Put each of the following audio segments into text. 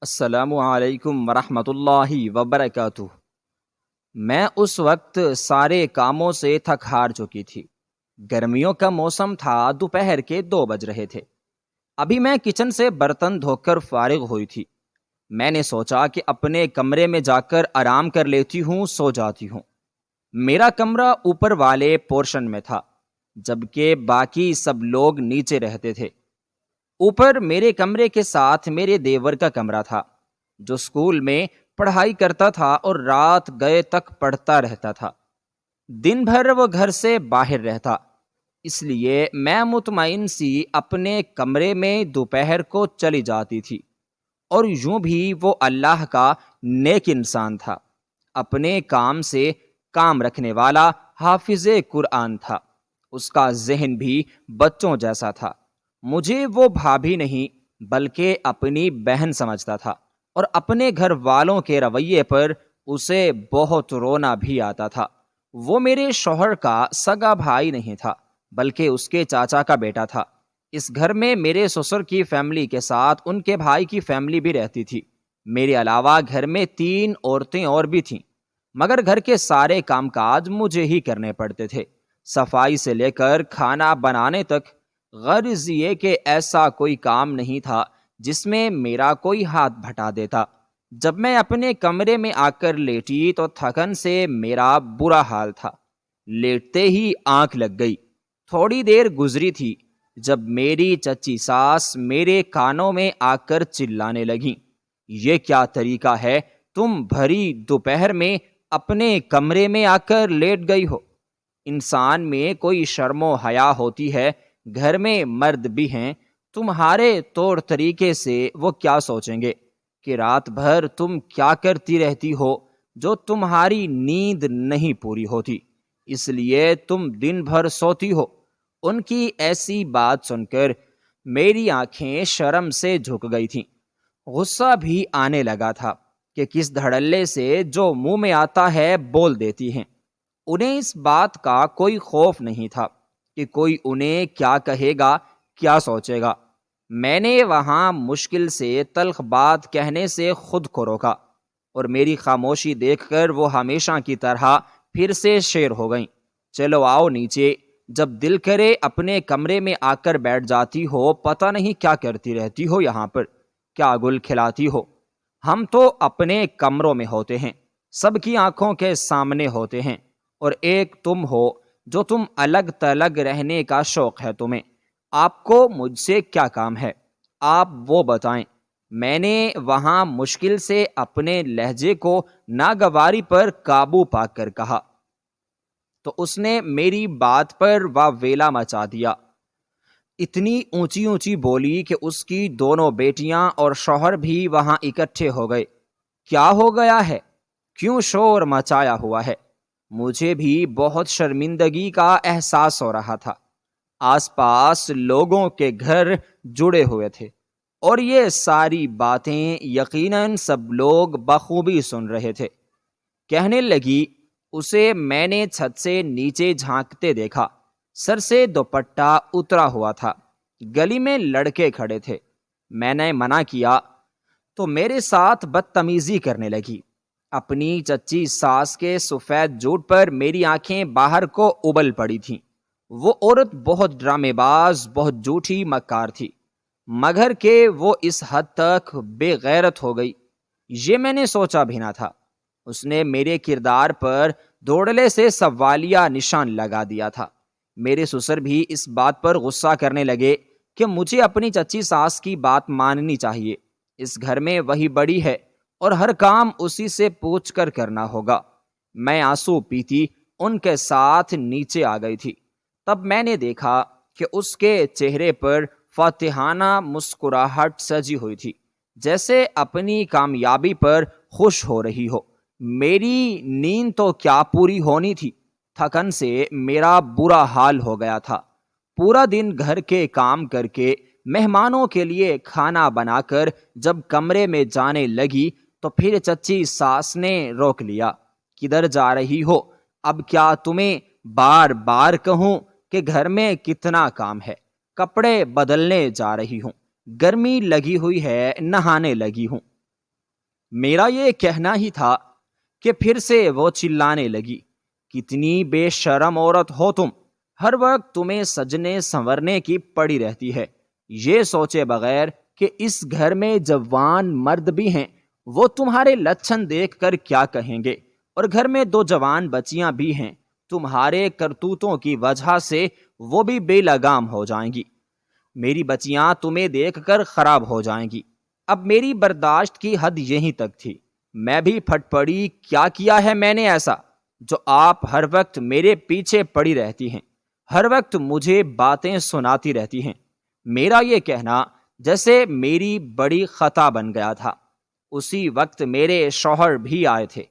السلام علیکم ورحمۃ اللہ وبرکاتہ۔ میں اس وقت سارے کاموں سے تھک ہار چکی تھی۔ گرمیوں کا موسم تھا، دوپہر کے 2 بج رہے تھے۔ ابھی میں کچن سے برتن دھو کر فارغ ہوئی تھی۔ میں نے سوچا کہ اپنے کمرے میں جا کر آرام کر لیتی ہوں، سو جاتی ہوں۔ میرا کمرہ اوپر والے پورشن میں تھا، جبکہ باقی سب لوگ نیچے رہتے تھے۔ اوپر میرے کمرے کے ساتھ میرے دیور کا کمرہ تھا، جو اسکول میں پڑھائی کرتا تھا اور رات گئے تک پڑھتا رہتا تھا۔ دن بھر وہ گھر سے باہر رہتا، اس لیے میں مطمئن سی اپنے کمرے میں دوپہر کو چلی جاتی تھی۔ اور یوں بھی وہ اللہ کا نیک انسان تھا، اپنے کام سے کام رکھنے والا حافظ قرآن تھا۔ اس کا ذہن بھی بچوں جیسا تھا۔ مجھے وہ بھابھی نہیں بلکہ اپنی بہن سمجھتا تھا، اور اپنے گھر والوں کے رویے پر اسے بہت رونا بھی آتا تھا۔ وہ میرے شوہر کا سگا بھائی نہیں تھا، بلکہ اس کے چاچا کا بیٹا تھا۔ اس گھر میں میرے سسر کی فیملی کے ساتھ ان کے بھائی کی فیملی بھی رہتی تھی۔ میرے علاوہ گھر میں 3 عورتیں اور بھی تھیں، مگر گھر کے سارے کام کاج مجھے ہی کرنے پڑتے تھے، صفائی سے لے کر کھانا بنانے تک۔ غرض یہ کہ ایسا کوئی کام نہیں تھا جس میں میرا کوئی ہاتھ بھٹا دیتا۔ جب میں اپنے کمرے میں آ کر لیٹی تو تھکن سے میرا برا حال تھا۔ لیٹتے ہی آنکھ لگ گئی۔ تھوڑی دیر گزری تھی جب میری چچی ساس میرے کانوں میں آ کر چلانے لگیں، یہ کیا طریقہ ہے؟ تم بھری دوپہر میں اپنے کمرے میں آ کر لیٹ گئی ہو۔ انسان میں کوئی شرم و حیا ہوتی ہے، گھر میں مرد بھی ہیں، تمہارے طور طریقے سے وہ کیا سوچیں گے کہ رات بھر تم کیا کرتی رہتی ہو جو تمہاری نیند نہیں پوری ہوتی، اس لیے تم دن بھر سوتی ہو۔ ان کی ایسی بات سن کر میری آنکھیں شرم سے جھک گئی تھیں۔ غصہ بھی آنے لگا تھا کہ کس دھڑلے سے جو منہ میں آتا ہے بول دیتی ہیں۔ انہیں اس بات کا کوئی خوف نہیں تھا کہ کوئی انہیں کیا کہے گا، کیا سوچے گا۔ میں نے وہاں مشکل سے تلخ بات کہنے سے خود کو روکا، اور میری خاموشی دیکھ کر وہ ہمیشہ کی طرح پھر سے شیر ہو گئیں۔ چلو آؤ نیچے، جب دل کرے اپنے کمرے میں آ کر بیٹھ جاتی ہو، پتہ نہیں کیا کرتی رہتی ہو یہاں پر، کیا گل کھلاتی ہو۔ ہم تو اپنے کمروں میں ہوتے ہیں، سب کی آنکھوں کے سامنے ہوتے ہیں، اور ایک تم ہو جو تم الگ تلگ رہنے کا شوق ہے تمہیں۔ آپ کو مجھ سے کیا کام ہے؟ آپ وہ بتائیں۔ میں نے وہاں مشکل سے اپنے لہجے کو ناگواری پر قابو پا کر کہا، تو اس نے میری بات پر واویلا مچا دیا۔ اتنی اونچی اونچی بولی کہ اس کی دونوں بیٹیاں اور شوہر بھی وہاں اکٹھے ہو گئے۔ کیا ہو گیا ہے؟ کیوں شور مچایا ہوا ہے؟ مجھے بھی بہت شرمندگی کا احساس ہو رہا تھا۔ آس پاس لوگوں کے گھر جڑے ہوئے تھے، اور یہ ساری باتیں یقیناً سب لوگ بخوبی سن رہے تھے۔ کہنے لگی، اسے میں نے چھت سے نیچے جھانکتے دیکھا، سر سے دوپٹہ اترا ہوا تھا، گلی میں لڑکے کھڑے تھے۔ میں نے منع کیا تو میرے ساتھ بدتمیزی کرنے لگی۔ اپنی چچی ساس کے سفید جوٹ پر میری آنکھیں باہر کو ابل پڑی تھیں۔ وہ عورت بہت ڈرامے باز، بہت جھوٹی مکار تھی، مگر کہ وہ اس حد تک بے غیرت ہو گئی، یہ میں نے سوچا بھی نہ تھا۔ اس نے میرے کردار پر دوڑلے سے سوالیہ نشان لگا دیا تھا۔ میرے سسر بھی اس بات پر غصہ کرنے لگے کہ مجھے اپنی چچی ساس کی بات ماننی چاہیے۔ اس گھر میں وہی بڑی ہے اور ہر کام اسی سے پوچھ کر کرنا ہوگا۔ میں آنسو پیتی ان کے ساتھ نیچے آ گئی تھی۔ تب میں نے دیکھا کہ اس کے چہرے پر فاتحانہ مسکراہٹ سجی ہوئی تھی، جیسے اپنی کامیابی پر خوش ہو رہی ہو۔ میری نیند تو کیا پوری ہونی تھی، تھکن سے میرا برا حال ہو گیا تھا۔ پورا دن گھر کے کام کر کے، مہمانوں کے لیے کھانا بنا کر جب کمرے میں جانے لگی تو پھر چچی ساس نے روک لیا۔ کدھر جا رہی ہو؟ اب کیا تمہیں بار بار کہوں کہ گھر میں کتنا کام ہے؟ کپڑے بدلنے جا رہی ہوں، گرمی لگی ہوئی ہے، نہانے لگی ہوں۔ میرا یہ کہنا ہی تھا کہ پھر سے وہ چلانے لگی، کتنی بے شرم عورت ہو تم، ہر وقت تمہیں سجنے سنورنے کی پڑی رہتی ہے، یہ سوچے بغیر کہ اس گھر میں جوان مرد بھی ہیں، وہ تمہارے لچھن دیکھ کر کیا کہیں گے، اور گھر میں 2 جوان بچیاں بھی ہیں، تمہارے کرتوتوں کی وجہ سے وہ بھی بے لگام ہو جائیں گی، میری بچیاں تمہیں دیکھ کر خراب ہو جائیں گی۔ اب میری برداشت کی حد یہیں تک تھی، میں بھی پھٹ پڑی، کیا کیا ہے میں نے ایسا جو آپ ہر وقت میرے پیچھے پڑی رہتی ہیں، ہر وقت مجھے باتیں سناتی رہتی ہیں۔ میرا یہ کہنا جیسے میری بڑی خطا بن گیا تھا۔ اسی وقت میرے شوہر بھی آئے تھے۔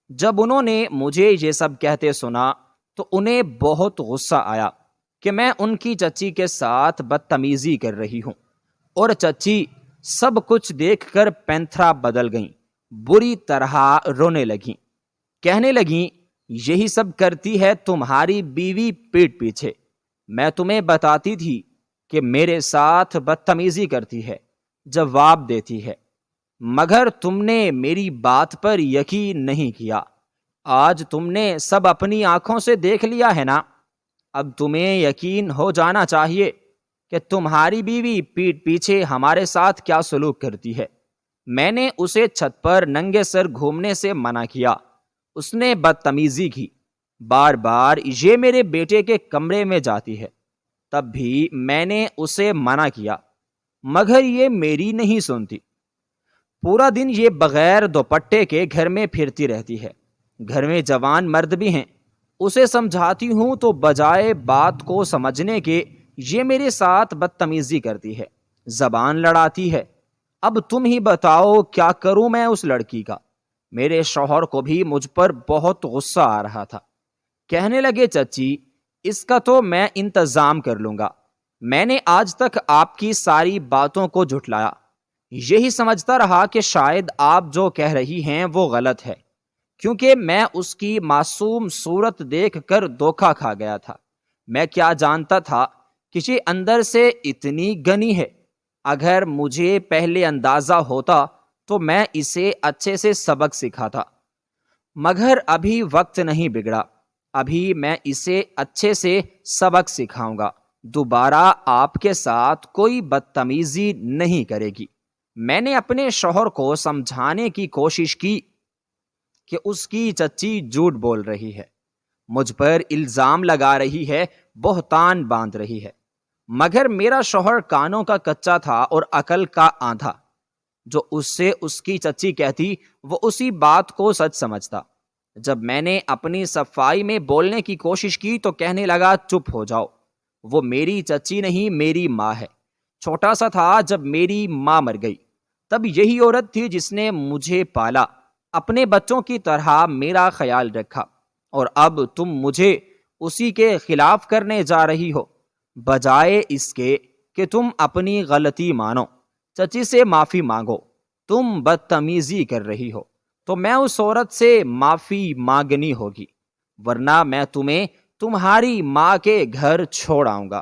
جب انہوں نے مجھے یہ سب کہتے سنا تو انہیں بہت غصہ آیا کہ میں ان کی چچی کے ساتھ بدتمیزی کر رہی ہوں، اور چچی سب کچھ دیکھ کر پینتھرا بدل گئیں، بری طرح رونے لگیں، کہنے لگیں یہی سب کرتی ہے تمہاری بیوی پیٹ پیچھے، میں تمہیں بتاتی تھی کہ میرے ساتھ بدتمیزی کرتی ہے، جواب دیتی ہے، مگر تم نے میری بات پر یقین نہیں کیا۔ آج تم نے سب اپنی آنکھوں سے دیکھ لیا ہے نا، اب تمہیں یقین ہو جانا چاہیے کہ تمہاری بیوی پیٹ پیچھے ہمارے ساتھ کیا سلوک کرتی ہے۔ میں نے اسے چھت پر ننگے سر گھومنے سے منع کیا، اس نے بدتمیزی کی، بار بار یہ میرے بیٹے کے کمرے میں جاتی ہے، تب بھی میں نے اسے منع کیا، مگر یہ میری نہیں سنتی، پورا دن یہ بغیر دوپٹے کے گھر میں پھرتی رہتی ہے، گھر میں جوان مرد بھی ہیں، اسے سمجھاتی ہوں تو بجائے بات کو سمجھنے کے یہ میرے ساتھ بدتمیزی کرتی ہے، زبان لڑاتی ہے۔ اب تم ہی بتاؤ کیا کروں میں اس لڑکی کا؟ میرے شوہر کو بھی مجھ پر بہت غصہ آ رہا تھا، کہنے لگے چچی اس کا تو میں انتظام کر لوں گا، میں نے آج تک آپ کی ساری باتوں کو جھٹلایا، یہی سمجھتا رہا کہ شاید آپ جو کہہ رہی ہیں وہ غلط ہے، کیونکہ میں اس کی معصوم صورت دیکھ کر دھوکا کھا گیا تھا، میں کیا جانتا تھا کہ یہ اندر سے اتنی گنی ہے، اگر مجھے پہلے اندازہ ہوتا تو میں اسے اچھے سے سبق سکھاتا، مگر ابھی وقت نہیں بگڑا، ابھی میں اسے اچھے سے سبق سکھاؤں گا، دوبارہ آپ کے ساتھ کوئی بدتمیزی نہیں کرے گی۔ میں نے اپنے شوہر کو سمجھانے کی کوشش کی کہ اس کی چچی جھوٹ بول رہی ہے، مجھ پر الزام لگا رہی ہے، بہتان باندھ رہی ہے، مگر میرا شوہر کانوں کا کچا تھا اور عقل کا آندھا، جو اس سے اس کی چچی کہتی وہ اسی بات کو سچ سمجھتا۔ جب میں نے اپنی صفائی میں بولنے کی کوشش کی تو کہنے لگا چپ ہو جاؤ، وہ میری چچی نہیں میری ماں ہے، چھوٹا سا تھا جب میری ماں مر گئی، تب یہی عورت تھی جس نے مجھے پالا، اپنے بچوں کی طرح میرا خیال رکھا، اور اب تم مجھے اسی کے خلاف کرنے جا رہی ہو، بجائے اس کے کہ تم اپنی غلطی مانو، چچی سے معافی مانگو، تم بدتمیزی کر رہی ہو تو میں اس عورت سے معافی مانگنی ہوگی، ورنہ میں تمہیں تمہاری ماں کے گھر چھوڑ آؤں گا۔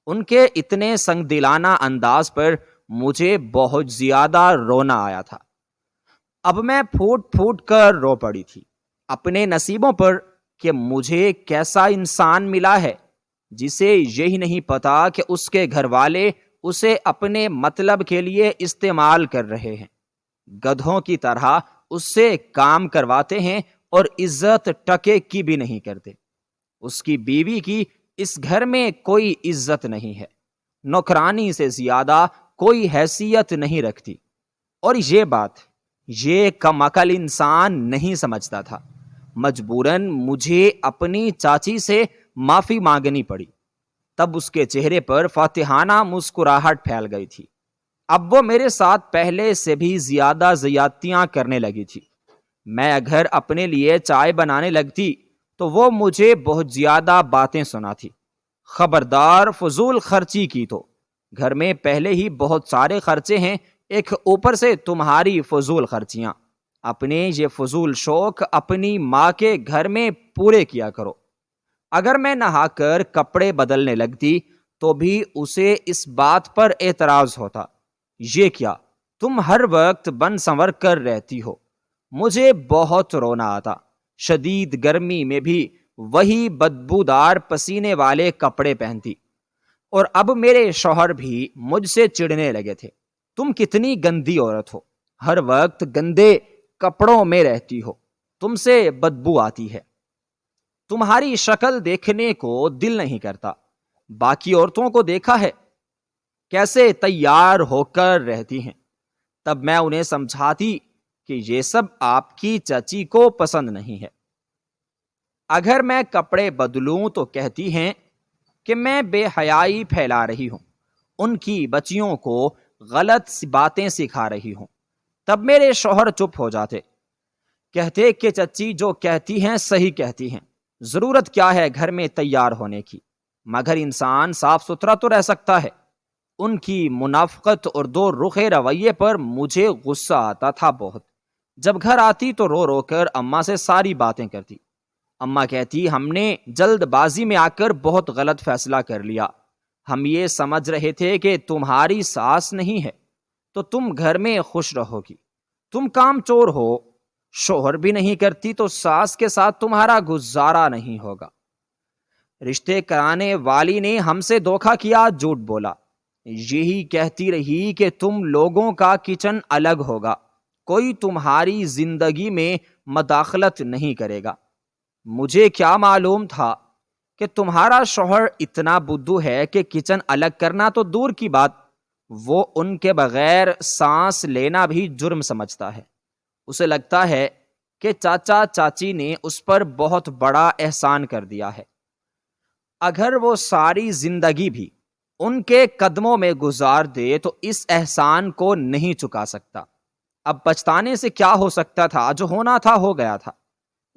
ان کے اتنے سنگ دلانہ انداز پر مجھے بہت زیادہ رونا آیا تھا، اب میں پھوٹ پھوٹ کر رو پڑی تھی اپنے نصیبوں پر کہ مجھے کیسا انسان ملا ہے جسے یہی نہیں پتا کہ اس کے گھر والے اسے اپنے مطلب کے لیے استعمال کر رہے ہیں، گدھوں کی طرح اس سے کام کرواتے ہیں اور عزت ٹکے کی بھی نہیں کرتے۔ اس کی بیوی کی اس گھر میں کوئی عزت نہیں ہے، نوکرانی سے زیادہ کوئی حیثیت نہیں رکھتی، اور یہ بات یہ کم عقل انسان نہیں سمجھتا تھا، مجبوراً مجھے اپنی چاچی سے معافی مانگنی پڑی، تب اس کے چہرے پر فاتحانہ مسکراہٹ پھیل گئی تھی، اب وہ میرے ساتھ پہلے سے بھی زیادہ زیادتیاں کرنے لگی تھی، میں اگر اپنے لیے چائے بنانے لگتی تو وہ مجھے بہت زیادہ باتیں سناتی، خبردار فضول خرچی کی تو گھر میں پہلے ہی بہت سارے خرچے ہیں، ایک اوپر سے تمہاری فضول خرچیاں، اپنے یہ فضول شوق اپنی ماں کے گھر میں پورے کیا کرو۔ اگر میں نہا کر کپڑے بدلنے لگتی تو بھی اسے اس بات پر اعتراض ہوتا، یہ کیا تم ہر وقت بن سنور کر رہتی ہو، مجھے بہت رونا آتا، شدید گرمی میں بھی وہی بدبودار پسینے والے کپڑے پہنتی، اور اب میرے شوہر بھی مجھ سے چڑھنے لگے تھے، تم کتنی گندی عورت ہو، ہر وقت گندے کپڑوں میں رہتی ہو، تم سے بدبو آتی ہے، تمہاری شکل دیکھنے کو دل نہیں کرتا، باقی عورتوں کو دیکھا ہے کیسے تیار ہو کر رہتی ہیں۔ تب میں انہیں سمجھاتی کہ یہ سب آپ کی چچی کو پسند نہیں ہے۔ اگر میں کپڑے بدلوں تو کہتی ہیں کہ میں بے حیائی پھیلا رہی ہوں، ان کی بچیوں کو غلط سی باتیں سکھا رہی ہوں۔ تب میرے شوہر چپ ہو جاتے، کہتے کہ چچی جو کہتی ہیں صحیح کہتی ہیں، ضرورت کیا ہے گھر میں تیار ہونے کی، مگر انسان صاف ستھرا تو رہ سکتا ہے۔ ان کی منافقت اور دو رخے رویے پر مجھے غصہ آتا تھا بہت۔ جب گھر آتی تو رو رو کر اماں سے ساری باتیں کرتی۔ اماں کہتی ہم نے جلد بازی میں آ کر بہت غلط فیصلہ کر لیا، ہم یہ سمجھ رہے تھے کہ تمہاری ساس نہیں ہے تو تم گھر میں خوش رہو گی، تم کام چور ہو، شوہر بھی نہیں کرتی تو ساس کے ساتھ تمہارا گزارا نہیں ہوگا۔ رشتے کرانے والی نے ہم سے دھوکا کیا، جھوٹ بولا، یہی کہتی رہی کہ تم لوگوں کا کچن الگ ہوگا، کوئی تمہاری زندگی میں مداخلت نہیں کرے گا۔ مجھے کیا معلوم تھا کہ تمہارا شوہر اتنا بدھو ہے کہ کچن الگ کرنا تو دور کی بات، وہ ان کے بغیر سانس لینا بھی جرم سمجھتا ہے۔ اسے لگتا ہے کہ چاچا چاچی نے اس پر بہت بڑا احسان کر دیا ہے، اگر وہ ساری زندگی بھی ان کے قدموں میں گزار دے تو اس احسان کو نہیں چکا سکتا۔ اب پچھتانے سے کیا ہو سکتا تھا، جو ہونا تھا ہو گیا تھا،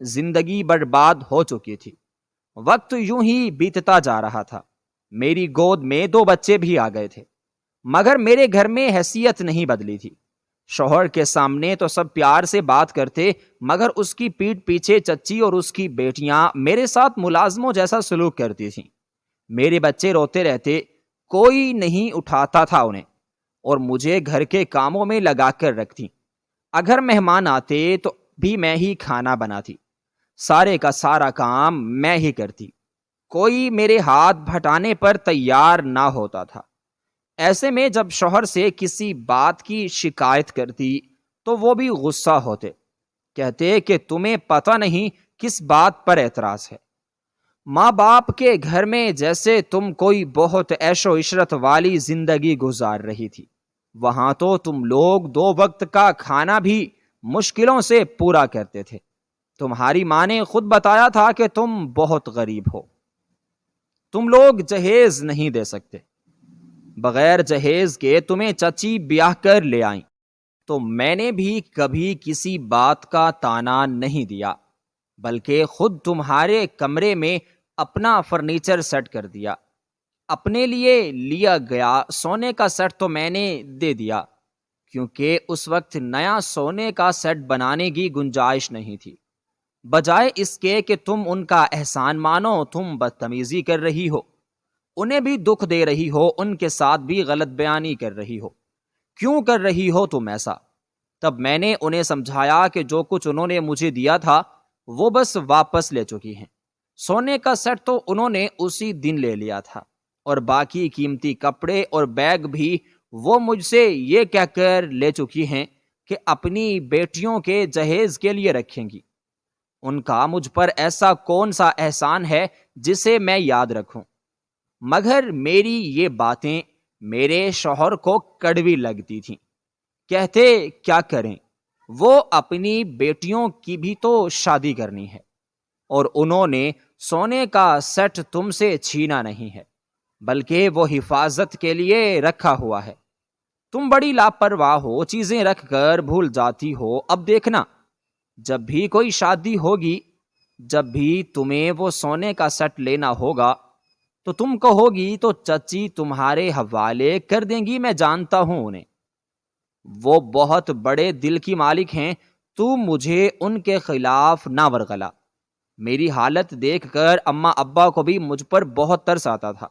زندگی برباد ہو چکی تھی۔ وقت یوں ہی بیتتا جا رہا تھا، میری گود میں 2 بچے بھی آ گئے تھے، مگر میرے گھر میں حیثیت نہیں بدلی تھی۔ شوہر کے سامنے تو سب پیار سے بات کرتے، مگر اس کی پیٹھ پیچھے چچی اور اس کی بیٹیاں میرے ساتھ ملازموں جیسا سلوک کرتی تھیں۔ میرے بچے روتے رہتے، کوئی نہیں اٹھاتا تھا انہیں، اور مجھے گھر کے کاموں میں لگا کر رکھتی۔ اگر مہمان آتے تو بھی میں ہی کھانا بناتی، سارے کا سارا کام میں ہی کرتی، کوئی میرے ہاتھ بھٹانے پر تیار نہ ہوتا تھا۔ ایسے میں جب شوہر سے کسی بات کی شکایت کرتی تو وہ بھی غصہ ہوتے، کہتے کہ تمہیں پتہ نہیں کس بات پر اعتراض ہے۔ ماں باپ کے گھر میں جیسے تم کوئی بہت عیش و عشرت والی زندگی گزار رہی تھی، وہاں تو تم لوگ 2 وقت کا کھانا بھی مشکلوں سے پورا کرتے تھے۔ تمہاری ماں نے خود بتایا تھا کہ تم بہت غریب ہو، تم لوگ جہیز نہیں دے سکتے، بغیر جہیز کے تمہیں چچی بیاہ کر لے آئیں، تو میں نے بھی کبھی کسی بات کا تانا نہیں دیا، بلکہ خود تمہارے کمرے میں اپنا فرنیچر سیٹ کر دیا۔ اپنے لیے لیا گیا سونے کا سیٹ تو میں نے دے دیا، کیونکہ اس وقت نیا سونے کا سیٹ بنانے کی گنجائش نہیں تھی۔ بجائے اس کے کہ تم ان کا احسان مانو، تم بدتمیزی کر رہی ہو، انہیں بھی دکھ دے رہی ہو، ان کے ساتھ بھی غلط بیانی کر رہی ہو۔ کیوں کر رہی ہو تم ایسا؟ تب میں نے انہیں سمجھایا کہ جو کچھ انہوں نے مجھے دیا تھا وہ بس واپس لے چکی ہیں۔ سونے کا سیٹ تو انہوں نے اسی دن لے لیا تھا، اور باقی قیمتی کپڑے اور بیگ بھی وہ مجھ سے یہ کہہ کر لے چکی ہیں کہ اپنی بیٹیوں کے جہیز کے لیے رکھیں گی۔ ان کا مجھ پر ایسا کون سا احسان ہے جسے میں یاد رکھوں؟ مگر میری یہ باتیں میرے شوہر کو کڑوی لگتی تھیں۔ کہتے کیا کریں، وہ اپنی بیٹیوں کی بھی تو شادی کرنی ہے، اور انہوں نے سونے کا سیٹ تم سے چھینا نہیں ہے، بلکہ وہ حفاظت کے لیے رکھا ہوا ہے۔ تم بڑی لاپرواہ ہو، چیزیں رکھ کر بھول جاتی ہو۔ اب دیکھنا، جب بھی کوئی شادی ہوگی، جب بھی تمہیں وہ سونے کا سیٹ لینا ہوگا تو تم کہو گی تو چچی تمہارے حوالے کر دیں گی، میں جانتا ہوں انہیں، وہ بہت بڑے دل کی مالک ہیں، تو مجھے ان کے خلاف نہ ورغلا۔ میری حالت دیکھ کر اماں ابا کو بھی مجھ پر بہت ترس آتا تھا۔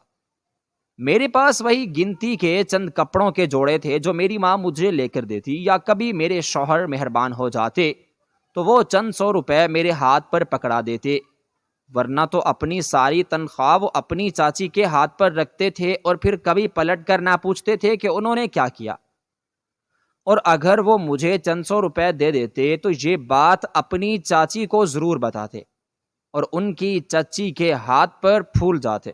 میرے پاس وہی گنتی کے چند کپڑوں کے جوڑے تھے جو میری ماں مجھے لے کر دیتی، یا کبھی میرے شوہر مہربان ہو جاتے تو وہ چند 100 روپے میرے ہاتھ پر پکڑا دیتے، ورنہ تو اپنی ساری تنخواہ وہ اپنی چاچی کے ہاتھ پر رکھتے تھے اور پھر کبھی پلٹ کر نہ پوچھتے تھے کہ انہوں نے کیا کیا۔ اور اگر وہ مجھے چند 100 روپے دے دیتے تو یہ بات اپنی چاچی کو ضرور بتاتے اور ان کی چچی کے ہاتھ پر پھول جاتے۔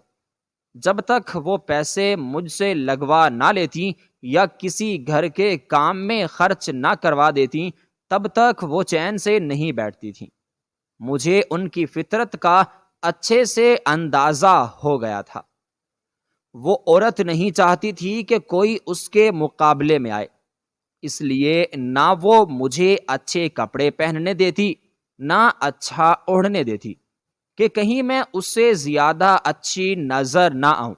جب تک وہ پیسے مجھ سے لگوا نہ لیتی یا کسی گھر کے کام میں خرچ نہ کروا دیتی، تب تک وہ چین سے نہیں بیٹھتی تھیں۔ مجھے ان کی فطرت کا اچھے سے اندازہ ہو گیا تھا۔ وہ عورت نہیں چاہتی تھی کہ کوئی اس کے مقابلے میں آئے، اس لیے نہ وہ مجھے اچھے کپڑے پہننے دیتی نہ اچھا اوڑھنے دیتی کہ کہیں میں اس سے زیادہ اچھی نظر نہ آؤں۔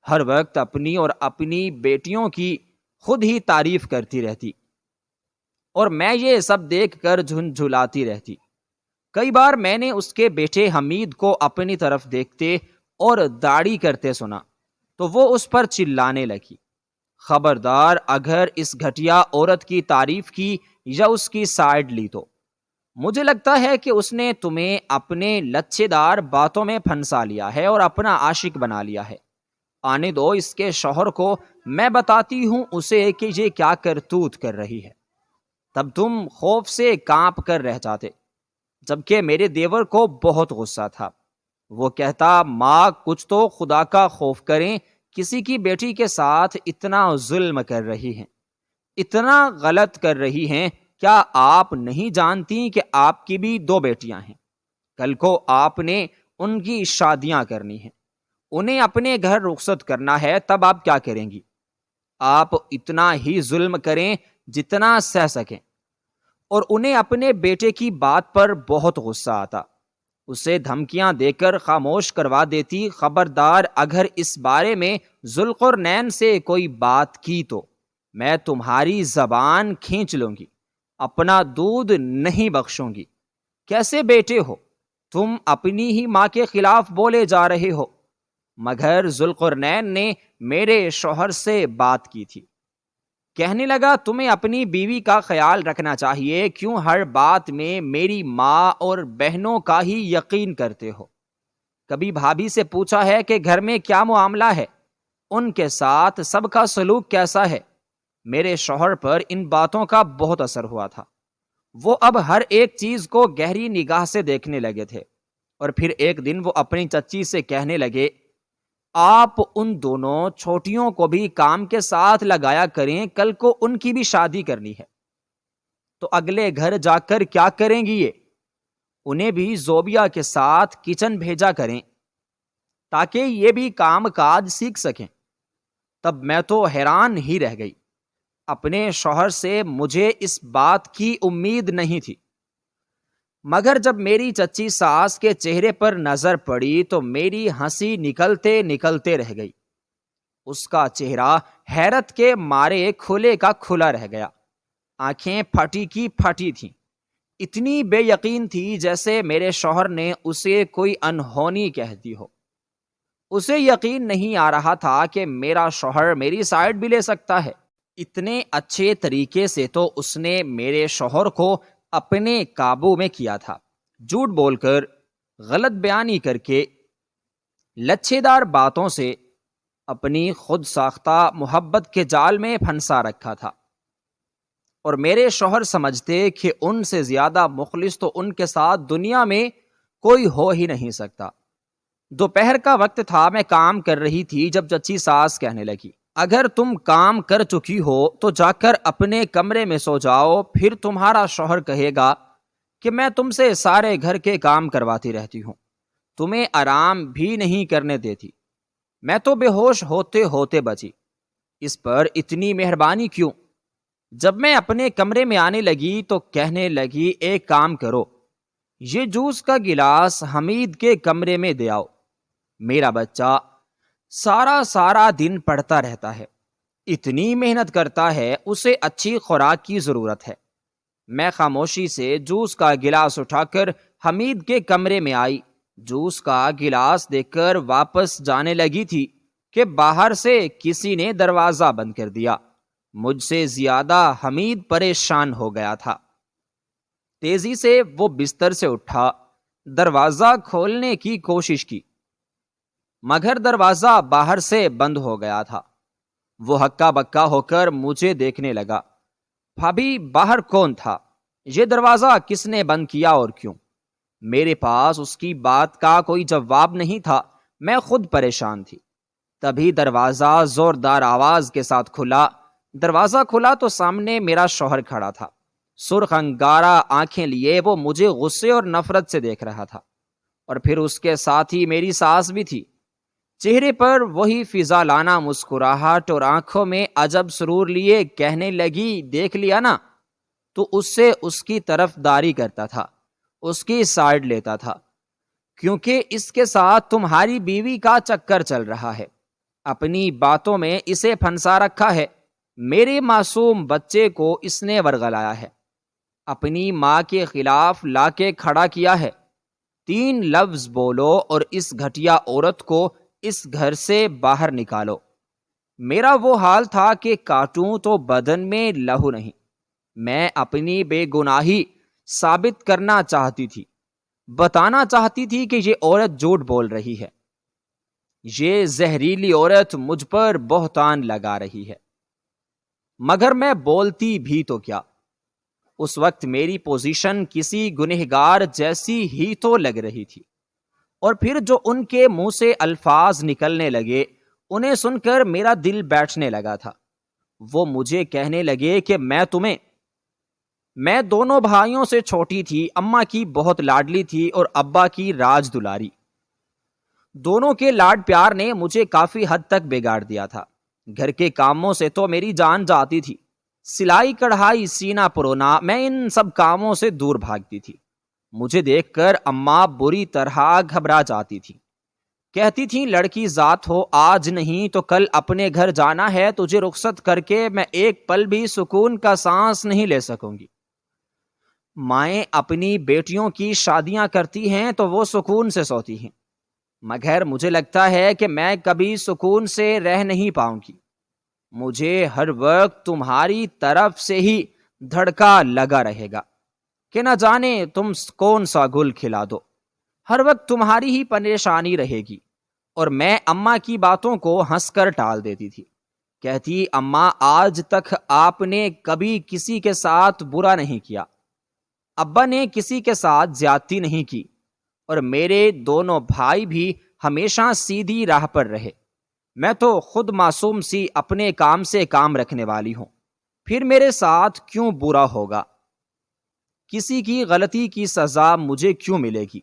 ہر وقت اپنی اور اپنی بیٹیوں کی خود ہی تعریف کرتی رہتی اور میں یہ سب دیکھ کر جھنجھلاتی رہتی۔ کئی بار میں نے اس کے بیٹے حمید کو اپنی طرف دیکھتے اور داڑھی کرتے سنا تو وہ اس پر چلانے لگی، خبردار اگر اس گھٹیا عورت کی تعریف کی یا اس کی سائیڈ لی تو مجھے لگتا ہے کہ اس نے تمہیں اپنے لچھے دار باتوں میں پھنسا لیا ہے اور اپنا عاشق بنا لیا ہے۔ آنے دو اس کے شوہر کو، میں بتاتی ہوں اسے کہ یہ کیا کرتوت کر رہی ہے۔ تب تم خوف سے کانپ کر رہ جاتے، جبکہ میرے دیور کو بہت غصہ تھا۔ وہ کہتا، ماں کچھ تو خدا کا خوف کریں، کسی کی بیٹی کے ساتھ اتنا ظلم کر رہی ہیں، اتنا غلط کر رہی ہیں۔ کیا آپ نہیں جانتی کہ آپ کی بھی 2 بیٹیاں ہیں؟ کل کو آپ نے ان کی شادیاں کرنی ہیں، انہیں اپنے گھر رخصت کرنا ہے، تب آپ کیا کریں گی؟ آپ اتنا ہی ظلم کریں جتنا سہ سکیں۔ اور انہیں اپنے بیٹے کی بات پر بہت غصہ آتا، اسے دھمکیاں دے کر خاموش کروا دیتی، خبردار اگر اس بارے میں ذوالقرنین سے کوئی بات کی تو میں تمہاری زبان کھینچ لوں گی، اپنا دودھ نہیں بخشوں گی۔ کیسے بیٹے ہو تم؟ اپنی ہی ماں کے خلاف بولے جا رہے ہو۔ مگر ذوالقرنین نے میرے شوہر سے بات کی تھی، کہنے لگا تمہیں اپنی بیوی کا خیال رکھنا چاہیے، کیوں ہر بات میں میری ماں اور بہنوں کا ہی یقین کرتے ہو؟ کبھی بھابھی سے پوچھا ہے کہ گھر میں کیا معاملہ ہے، ان کے ساتھ سب کا سلوک کیسا ہے؟ میرے شوہر پر ان باتوں کا بہت اثر ہوا تھا۔ وہ اب ہر ایک چیز کو گہری نگاہ سے دیکھنے لگے تھے، اور پھر ایک دن وہ اپنی چچی سے کہنے لگے، آپ ان دونوں چھوٹیوں کو بھی کام کے ساتھ لگایا کریں، کل کو ان کی بھی شادی کرنی ہے تو اگلے گھر جا کر کیا کریں گی؟ یہ انہیں بھی زوبیا کے ساتھ کچن بھیجا کریں تاکہ یہ بھی کام کاج سیکھ سکیں۔ تب میں تو حیران ہی رہ گئی، اپنے شوہر سے مجھے اس بات کی امید نہیں تھی۔ مگر جب میری چچی ساس کے چہرے پر نظر پڑی تو میری ہنسی نکلتے نکلتے رہ گئی۔ اس کا چہرہ حیرت کے مارے کھلے کا کھلا رہ گیا، آنکھیں پھٹی کی پھٹی تھیں، اتنی بے یقین تھی جیسے میرے شوہر نے اسے کوئی انہونی کہہ دی ہو۔ اسے یقین نہیں آ رہا تھا کہ میرا شوہر میری سائیڈ بھی لے سکتا ہے۔ اتنے اچھے طریقے سے تو اس نے میرے شوہر کو اپنے قابو میں کیا تھا، جھوٹ بول کر، غلط بیانی کر کے، لچھے دار باتوں سے اپنی خود ساختہ محبت کے جال میں پھنسا رکھا تھا، اور میرے شوہر سمجھتے کہ ان سے زیادہ مخلص تو ان کے ساتھ دنیا میں کوئی ہو ہی نہیں سکتا۔ دوپہر کا وقت تھا، میں کام کر رہی تھی جب چچی ساس کہنے لگی، اگر تم کام کر چکی ہو تو جا کر اپنے کمرے میں سو جاؤ، پھر تمہارا شوہر کہے گا کہ میں تم سے سارے گھر کے کام کرواتی رہتی ہوں، تمہیں آرام بھی نہیں کرنے دیتی۔ میں تو بے ہوش ہوتے ہوتے بچی، اس پر اتنی مہربانی کیوں؟ جب میں اپنے کمرے میں آنے لگی تو کہنے لگی، ایک کام کرو، یہ جوس کا گلاس حمید کے کمرے میں دے آؤ، میرا بچہ سارا دن پڑھتا رہتا ہے، اتنی محنت کرتا ہے، اسے اچھی خوراک کی ضرورت ہے۔ میں خاموشی سے جوس کا گلاس اٹھا کر حمید کے کمرے میں آئی، جوس کا گلاس دے کر واپس جانے لگی تھی کہ باہر سے کسی نے دروازہ بند کر دیا۔ مجھ سے زیادہ حمید پریشان ہو گیا تھا۔ تیزی سے وہ بستر سے اٹھا، دروازہ کھولنے کی کوشش کی، مگر دروازہ باہر سے بند ہو گیا تھا۔ وہ ہکا بکا ہو کر مجھے دیکھنے لگا۔ بھابھی باہر کون تھا؟ یہ دروازہ کس نے بند کیا اور کیوں؟ میرے پاس اس کی بات کا کوئی جواب نہیں تھا، میں خود پریشان تھی۔ تبھی دروازہ زوردار آواز کے ساتھ کھلا۔ دروازہ کھلا تو سامنے میرا شوہر کھڑا تھا۔ سرخ انگارہ آنکھیں لیے وہ مجھے غصے اور نفرت سے دیکھ رہا تھا، اور پھر اس کے ساتھ ہی میری ساس بھی تھی۔ چہرے پر وہی فضالانہ مسکراہٹ اور آنکھوں میں عجب سرور لیے کہنے لگی، دیکھ لیا نا؟ تو اس سے اس کی طرف داری کرتا تھا، اس کی سائیڈ لیتا تھا، کیونکہ اس کے ساتھ تمہاری بیوی کا چکر چل رہا ہے، اپنی باتوں میں اسے پھنسا رکھا ہے، میرے معصوم بچے کو اس نے ورغلایا ہے، اپنی ماں کے خلاف لا کے کھڑا کیا ہے۔ 3 لفظ بولو اور اس گھٹیا عورت کو اس گھر سے باہر نکالو۔ میرا وہ حال تھا کہ کاٹوں تو بدن میں لہو نہیں۔ میں اپنی بے گناہی ثابت کرنا چاہتی تھی، بتانا چاہتی تھی کہ یہ عورت جھوٹ بول رہی ہے، یہ زہریلی عورت مجھ پر بہتان لگا رہی ہے، مگر میں بولتی بھی تو کیا؟ اس وقت میری پوزیشن کسی گنہگار جیسی ہی تو لگ رہی تھی، اور پھر جو ان کے منہ سے الفاظ نکلنے لگے انہیں سن کر میرا دل بیٹھنے لگا تھا۔ وہ مجھے کہنے لگے کہ میں دونوں بھائیوں سے چھوٹی تھی، اماں کی بہت لاڈلی تھی اور ابا کی راج دلاری۔ دونوں کے لاڈ پیار نے مجھے کافی حد تک بگاڑ دیا تھا۔ گھر کے کاموں سے تو میری جان جاتی تھی، سلائی کڑھائی سینہ پرونا، میں ان سب کاموں سے دور بھاگتی تھی۔ مجھے دیکھ کر اماں بری طرح گھبرا جاتی تھی، کہتی تھی لڑکی ذات ہو، آج نہیں تو کل اپنے گھر جانا ہے، تجھے رخصت کر کے میں ایک پل بھی سکون کا سانس نہیں لے سکوں گی۔ مائیں اپنی بیٹیوں کی شادیاں کرتی ہیں تو وہ سکون سے سوتی ہیں، مگر مجھے لگتا ہے کہ میں کبھی سکون سے رہ نہیں پاؤں گی۔ مجھے ہر وقت تمہاری طرف سے ہی دھڑکا لگا رہے گا کہ نہ جانے تم کون سا گل کھلا دو، ہر وقت تمہاری ہی پریشانی رہے گی۔ اور میں اماں کی باتوں کو ہنس کر ٹال دیتی تھی، کہتی اماں آج تک آپ نے کبھی کسی کے ساتھ برا نہیں کیا، ابا نے کسی کے ساتھ زیادتی نہیں کی، اور میرے دونوں بھائی بھی ہمیشہ سیدھی راہ پر رہے۔ میں تو خود معصوم سی اپنے کام سے کام رکھنے والی ہوں، پھر میرے ساتھ کیوں برا ہوگا؟ کسی کی غلطی کی سزا مجھے کیوں ملے گی؟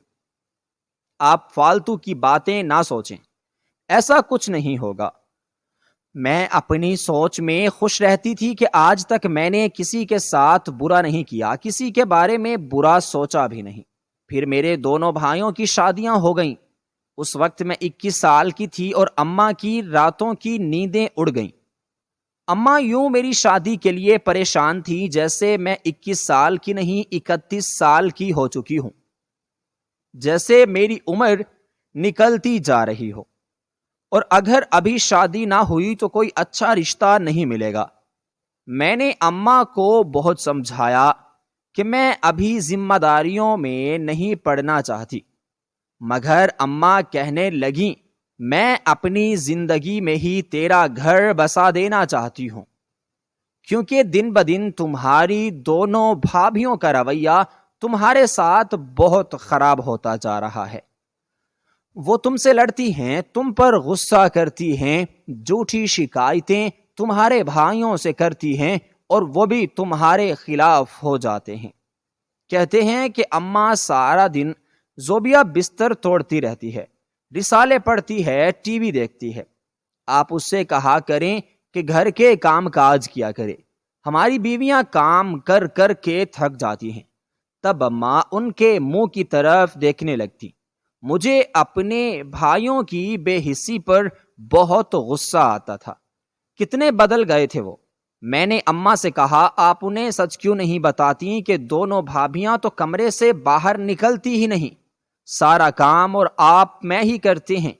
آپ فالتو کی باتیں نہ سوچیں، ایسا کچھ نہیں ہوگا۔ میں اپنی سوچ میں خوش رہتی تھی کہ آج تک میں نے کسی کے ساتھ برا نہیں کیا، کسی کے بارے میں برا سوچا بھی نہیں۔ پھر میرے دونوں بھائیوں کی شادیاں ہو گئیں۔ اس وقت میں 21 سال کی تھی اور اماں کی راتوں کی نیندیں اڑ گئیں۔ اماں یوں میری شادی کے لیے پریشان تھی جیسے میں 21 سال کی نہیں 31 سال کی ہو چکی ہوں، جیسے میری عمر نکلتی جا رہی ہو، اور اگر ابھی شادی نہ ہوئی تو کوئی اچھا رشتہ نہیں ملے گا۔ میں نے اماں کو بہت سمجھایا کہ میں ابھی ذمہ داریوں میں نہیں پڑنا چاہتی، مگر اماں کہنے لگیں میں اپنی زندگی میں ہی تیرا گھر بسا دینا چاہتی ہوں، کیونکہ دن بدن تمہاری دونوں بھابھیوں کا رویہ تمہارے ساتھ بہت خراب ہوتا جا رہا ہے۔ وہ تم سے لڑتی ہیں، تم پر غصہ کرتی ہیں، جھوٹی شکایتیں تمہارے بھائیوں سے کرتی ہیں، اور وہ بھی تمہارے خلاف ہو جاتے ہیں۔ کہتے ہیں کہ اماں سارا دن زوبیا بستر توڑتی رہتی ہے، رسالے پڑھتی ہے، ٹی وی دیکھتی ہے۔ آپ اس سے کہا کریں کہ گھر کے کام کاج کیا کرے، ہماری بیویاں کام کر کر کے تھک جاتی ہیں۔ تب اماں ان کے منہ کی طرف دیکھنے لگتی۔ مجھے اپنے بھائیوں کی بے حسی پر بہت غصہ آتا تھا، کتنے بدل گئے تھے وہ۔ میں نے اماں سے کہا آپ انہیں سچ کیوں نہیں بتاتی کہ دونوں بھابھیاں تو کمرے سے باہر نکلتی ہی نہیں، سارا کام اور آپ میں ہی کرتے ہیں۔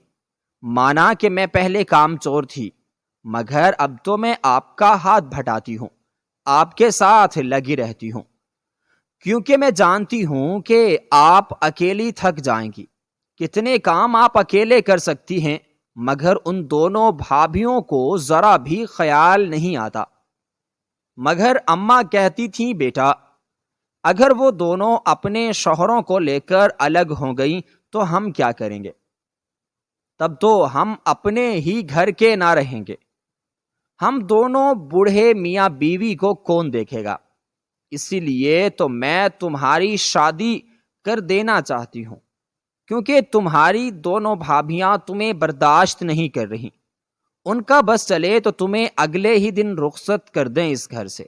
مانا کہ میں پہلے کام چور تھی، مگر اب تو میں آپ کا ہاتھ بھٹاتی ہوں، آپ کے ساتھ لگی رہتی ہوں۔ کیونکہ میں جانتی ہوں کہ آپ اکیلی تھک جائیں گی۔ کتنے کام آپ اکیلے کر سکتی ہیں، مگر ان دونوں بھابھیوں کو ذرا بھی خیال نہیں آتا۔ مگر اماں کہتی تھیں، بیٹا اگر وہ دونوں اپنے شوہروں کو لے کر الگ ہو گئیں تو ہم کیا کریں گے؟ تب تو ہم اپنے ہی گھر کے نہ رہیں گے۔ ہم دونوں بوڑھے میاں بیوی کو کون دیکھے گا؟ اسی لیے تو میں تمہاری شادی کر دینا چاہتی ہوں، کیونکہ تمہاری دونوں بھابھیاں تمہیں برداشت نہیں کر رہی۔ ان کا بس چلے تو تمہیں اگلے ہی دن رخصت کر دیں اس گھر سے۔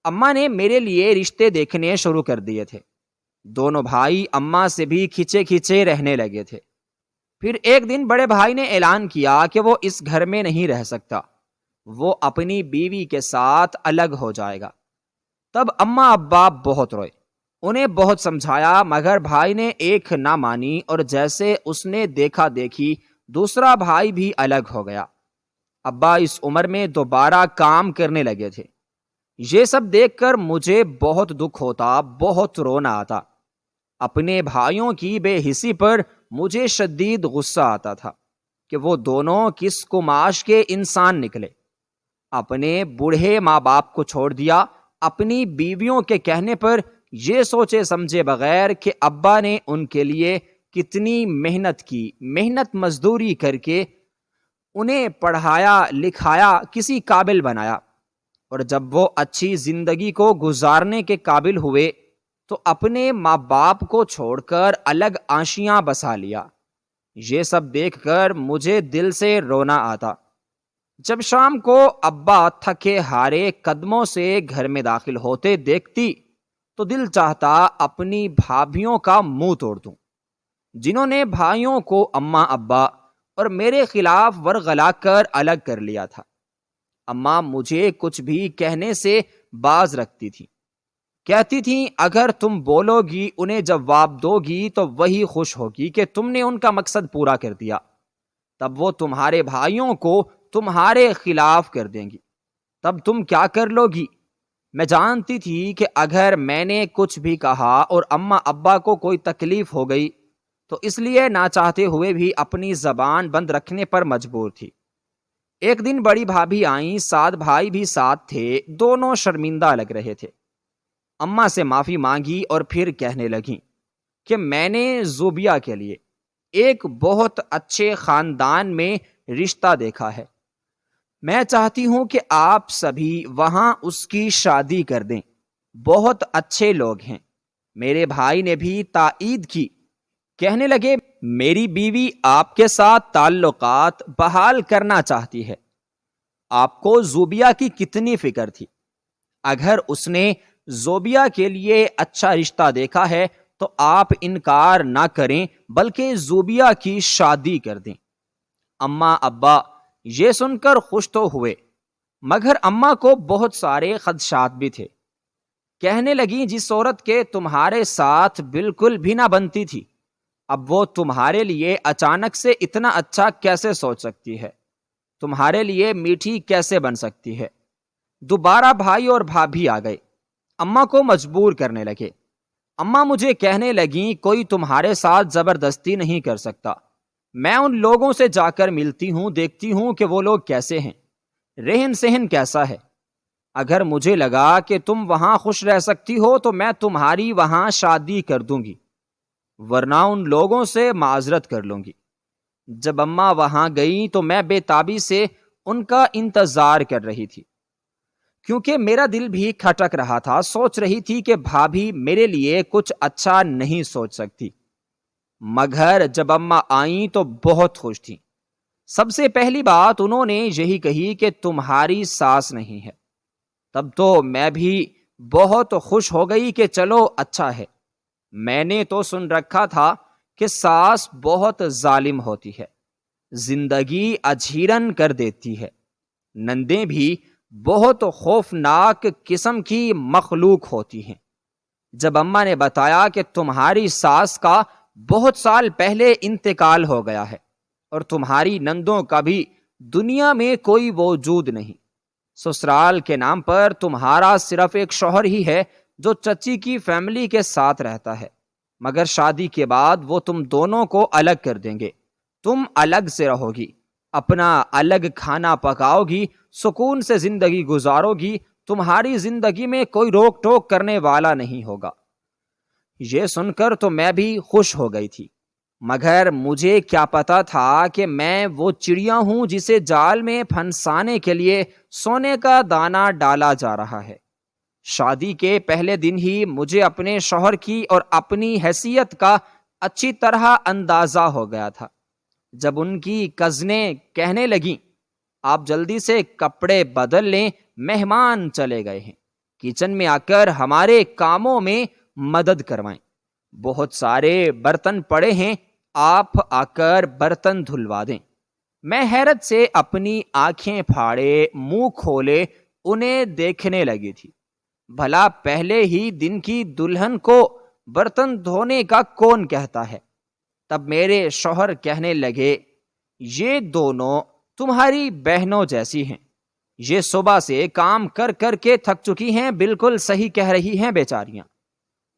اماں نے میرے لیے رشتے دیکھنے شروع کر دیے تھے۔ دونوں بھائی اماں سے بھی کھچے کھچے رہنے لگے تھے۔ پھر ایک دن بڑے بھائی نے اعلان کیا کہ وہ اس گھر میں نہیں رہ سکتا، وہ اپنی بیوی کے ساتھ الگ ہو جائے گا۔ تب اماں ابا بہت روئے، انہیں بہت سمجھایا، مگر بھائی نے ایک نہ مانی، اور جیسے اس نے دیکھا دیکھی دوسرا بھائی بھی الگ ہو گیا۔ ابا اس عمر میں دوبارہ کام کرنے لگے تھے۔ یہ سب دیکھ کر مجھے بہت دکھ ہوتا، بہت رونا آتا۔ اپنے بھائیوں کی بے حسی پر مجھے شدید غصہ آتا تھا کہ وہ دونوں کس کماش کے انسان نکلے۔ اپنے بوڑھے ماں باپ کو چھوڑ دیا، اپنی بیویوں کے کہنے پر، یہ سوچے سمجھے بغیر کہ ابا نے ان کے لیے کتنی محنت کی، محنت مزدوری کر کے انہیں پڑھایا لکھایا، کسی قابل بنایا، اور جب وہ اچھی زندگی کو گزارنے کے قابل ہوئے تو اپنے ماں باپ کو چھوڑ کر الگ آشیاں بسا لیا۔ یہ سب دیکھ کر مجھے دل سے رونا آتا۔ جب شام کو ابا تھکے ہارے قدموں سے گھر میں داخل ہوتے دیکھتی تو دل چاہتا اپنی بھابھیوں کا منہ توڑ دوں، جنہوں نے بھائیوں کو اماں ابا اور میرے خلاف ورغلا کر الگ کر لیا تھا۔ اماں مجھے کچھ بھی کہنے سے باز رکھتی تھی، کہتی تھیں اگر تم بولو گی، انہیں جواب دو گی تو وہی خوش ہوگی کہ تم نے ان کا مقصد پورا کر دیا، تب وہ تمہارے بھائیوں کو تمہارے خلاف کر دیں گی، تب تم کیا کر لو گی؟ میں جانتی تھی کہ اگر میں نے کچھ بھی کہا اور اماں ابا کو کوئی تکلیف ہو گئی تو اس لیے نہ چاہتے ہوئے بھی اپنی زبان بند رکھنے پر مجبور تھی۔ ایک دن بڑی بھابھی آئیں، 7 بھائی بھی ساتھ تھے، دونوں شرمندہ لگ رہے تھے۔ اماں سے معافی مانگی اور پھر کہنے لگیں کہ میں نے زوبیہ کے لیے ایک بہت اچھے خاندان میں رشتہ دیکھا ہے، میں چاہتی ہوں کہ آپ سبھی وہاں اس کی شادی کر دیں، بہت اچھے لوگ ہیں۔ میرے بھائی نے بھی تائید کی، کہنے لگے میری بیوی آپ کے ساتھ تعلقات بحال کرنا چاہتی ہے۔ آپ کو زوبیہ کی کتنی فکر تھی؟ اگر اس نے زوبیہ کے لیے اچھا رشتہ دیکھا ہے تو آپ انکار نہ کریں بلکہ زوبیہ کی شادی کر دیں۔ اماں ابا یہ سن کر خوش تو ہوئے، مگر اماں کو بہت سارے خدشات بھی تھے۔ کہنے لگیں جس عورت کے تمہارے ساتھ بالکل بھی نہ بنتی تھی، اب وہ تمہارے لیے اچانک سے اتنا اچھا کیسے سوچ سکتی ہے، تمہارے لیے میٹھی کیسے بن سکتی ہے؟ دوبارہ بھائی اور بھابھی آ گئے، اماں کو مجبور کرنے لگے۔ اماں مجھے کہنے لگیں کوئی تمہارے ساتھ زبردستی نہیں کر سکتا، میں ان لوگوں سے جا کر ملتی ہوں، دیکھتی ہوں کہ وہ لوگ کیسے ہیں، رہن سہن کیسا ہے۔ اگر مجھے لگا کہ تم وہاں خوش رہ سکتی ہو تو میں تمہاری وہاں شادی کر دوں گی، ورنہ ان لوگوں سے معذرت کر لوں گی۔ جب اماں وہاں گئیں تو میں بے تابی سے ان کا انتظار کر رہی تھی، کیونکہ میرا دل بھی کھٹک رہا تھا، سوچ رہی تھی کہ بھابھی میرے لیے کچھ اچھا نہیں سوچ سکتی۔ مگر جب اماں آئیں تو بہت خوش تھیں۔ سب سے پہلی بات انہوں نے یہی کہی کہ تمہاری ساس نہیں ہے۔ تب تو میں بھی بہت خوش ہو گئی کہ چلو اچھا ہے۔ میں نے تو سن رکھا تھا کہ ساس بہت ظالم ہوتی ہے، زندگی اجیرن کر دیتی ہے، نندیں بھی بہت خوفناک قسم کی مخلوق ہوتی ہیں۔ جب اماں نے بتایا کہ تمہاری ساس کا بہت سال پہلے انتقال ہو گیا ہے اور تمہاری نندوں کا بھی دنیا میں کوئی وجود نہیں، سسرال کے نام پر تمہارا صرف ایک شوہر ہی ہے، جو چچی کی فیملی کے ساتھ رہتا ہے، مگر شادی کے بعد وہ تم دونوں کو الگ کر دیں گے۔ تم الگ سے رہو گی، اپنا الگ کھانا پکاؤ گی، سکون سے زندگی گزارو گی، تمہاری زندگی میں کوئی روک ٹوک کرنے والا نہیں ہوگا۔ یہ سن کر تو میں بھی خوش ہو گئی تھی، مگر مجھے کیا پتا تھا کہ میں وہ چڑیا ہوں جسے جال میں پھنسانے کے لیے سونے کا دانہ ڈالا جا رہا ہے۔ شادی کے پہلے دن ہی مجھے اپنے شوہر کی اور اپنی حیثیت کا اچھی طرح اندازہ ہو گیا تھا۔ جب ان کی کزنیں کہنے لگیں آپ جلدی سے کپڑے بدل لیں، مہمان چلے گئے ہیں، کچن میں آ کر ہمارے کاموں میں مدد کروائیں، بہت سارے برتن پڑے ہیں، آپ آ کر برتن دھلوا دیں، میں حیرت سے اپنی آنکھیں پھاڑے منہ کھولے انہیں دیکھنے لگی تھی۔ بھلا پہلے ہی دن کی دلہن کو برتن دھونے کا کون کہتا ہے؟ تب میرے شوہر کہنے لگے یہ دونوں تمہاری بہنوں جیسی ہیں، یہ صبح سے کام کر کر کے تھک چکی ہیں، بالکل صحیح کہہ رہی ہیں بیچاریاں،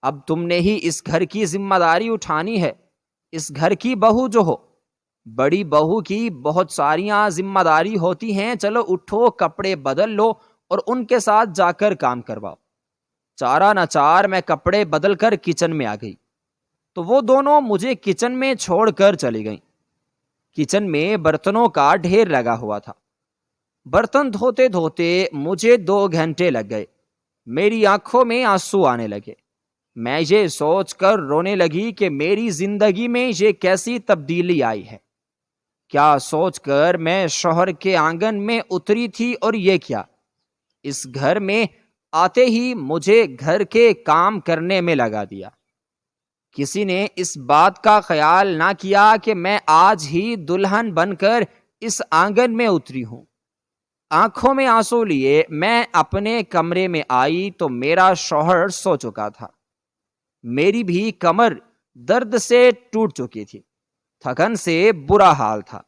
اب تم نے ہی اس گھر کی ذمہ داری اٹھانی ہے، اس گھر کی بہو جو ہو، بڑی بہو کی بہت ساریاں ذمہ داری ہوتی ہیں، چلو اٹھو کپڑے بدل لو اور ان کے ساتھ جا کر کام کرواؤ۔ چارہ ناچار میں کپڑے بدل کر کچن میں آ گئی تو وہ دونوں مجھے کچن میں چھوڑ کر چلی گئیں۔ کچن میں برتنوں کا ڈھیر لگا ہوا تھا، برتن دھوتے دھوتے مجھے 2 گھنٹے لگ گئے، میری آنکھوں میں آنسو آنے لگے، میں یہ سوچ کر رونے لگی کہ میری زندگی میں یہ کیسی تبدیلی آئی ہے۔ کیا سوچ کر میں شوہر کے آنگن میں اتری تھی اور یہ کیا، اس گھر میں آتے ہی مجھے گھر کے کام کرنے میں لگا دیا۔ کسی نے اس بات کا خیال نہ کیا کہ میں آج ہی دلہن بن کر اس آنگن میں اتری ہوں۔ آنکھوں میں آنسو لیے میں اپنے کمرے میں آئی تو میرا شوہر سو چکا تھا، میری بھی کمر درد سے ٹوٹ چکی تھی، تھکن سے برا حال تھا،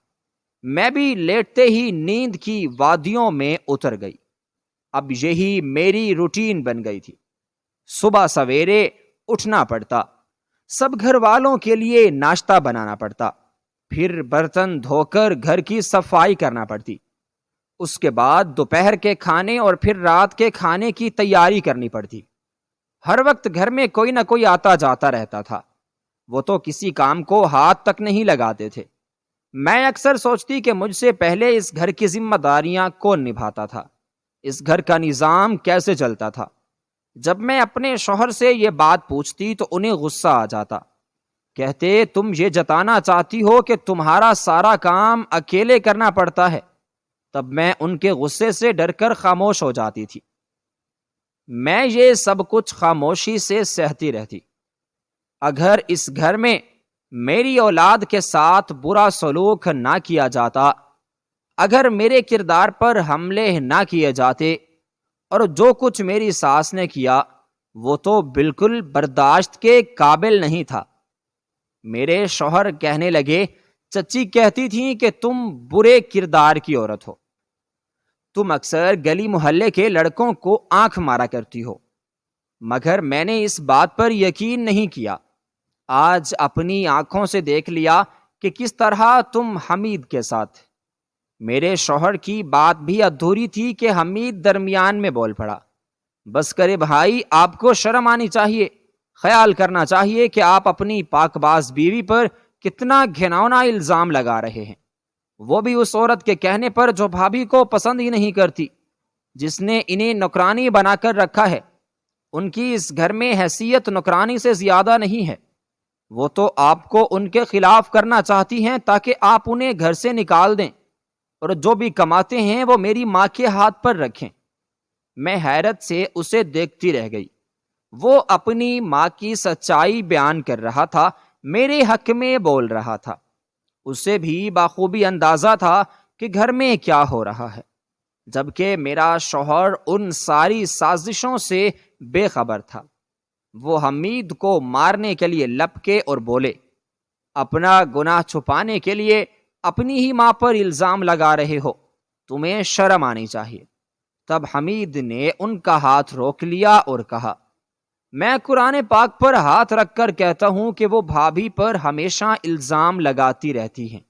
میں بھی لیٹتے ہی نیند کی وادیوں میں اتر گئی۔ اب یہی میری روٹین بن گئی تھی، صبح سویرے اٹھنا پڑتا، سب گھر والوں کے لیے ناشتہ بنانا پڑتا، پھر برتن دھو کر گھر کی صفائی کرنا پڑتی، اس کے بعد دوپہر کے کھانے اور پھر رات کے کھانے کی تیاری کرنی پڑتی۔ ہر وقت گھر میں کوئی نہ کوئی آتا جاتا رہتا تھا، وہ تو کسی کام کو ہاتھ تک نہیں لگاتے تھے۔ میں اکثر سوچتی کہ مجھ سے پہلے اس گھر کی ذمہ داریاں کون نبھاتا تھا، اس گھر کا نظام کیسے چلتا تھا۔ جب میں اپنے شوہر سے یہ بات پوچھتی تو انہیں غصہ آ جاتا، کہتے تم یہ جتانا چاہتی ہو کہ تمہارا سارا کام اکیلے کرنا پڑتا ہے۔ تب میں ان کے غصے سے ڈر کر خاموش ہو جاتی تھی، میں یہ سب کچھ خاموشی سے سہتی رہتی۔ اگر اس گھر میں میری اولاد کے ساتھ برا سلوک نہ کیا جاتا، اگر میرے کردار پر حملے نہ کیے جاتے، اور جو کچھ میری ساس نے کیا وہ تو بالکل برداشت کے قابل نہیں تھا۔ میرے شوہر کہنے لگے چچی کہتی تھیں کہ تم برے کردار کی عورت ہو، تم اکثر گلی محلے کے لڑکوں کو آنکھ مارا کرتی ہو، مگر میں نے اس بات پر یقین نہیں کیا۔ آج اپنی آنکھوں سے دیکھ لیا کہ کس طرح تم حمید کے ساتھ۔ میرے شوہر کی بات بھی ادھوری تھی کہ حمید درمیان میں بول پڑا، بس کرے بھائی، آپ کو شرم آنی چاہیے، خیال کرنا چاہیے کہ آپ اپنی پاک باز بیوی پر کتنا گھناؤنا الزام لگا رہے ہیں، وہ بھی اس عورت کے کہنے پر جو بھابھی کو پسند ہی نہیں کرتی، جس نے انہیں نوکرانی بنا کر رکھا ہے۔ ان کی اس گھر میں حیثیت نوکرانی سے زیادہ نہیں ہے، وہ تو آپ کو ان کے خلاف کرنا چاہتی ہیں تاکہ آپ انہیں گھر سے نکال دیں، اور جو بھی کماتے ہیں وہ میری ماں کے ہاتھ پر رکھیں۔ میں حیرت سے اسے دیکھتی رہ گئی، وہ اپنی ماں کی سچائی بیان کر رہا تھا، میرے حق میں بول رہا تھا، اسے بھی بخوبی اندازہ تھا کہ گھر میں کیا ہو رہا ہے، جبکہ میرا شوہر ان ساری سازشوں سے بے خبر تھا۔ وہ حمید کو مارنے کے لیے لپکے اور بولے، اپنا گناہ چھپانے کے لیے اپنی ہی ماں پر الزام لگا رہے ہو، تمہیں شرم آنی چاہیے۔ تب حمید نے ان کا ہاتھ روک لیا اور کہا، میں قرآن پاک پر ہاتھ رکھ کر کہتا ہوں کہ وہ بھابھی پر ہمیشہ الزام لگاتی رہتی ہیں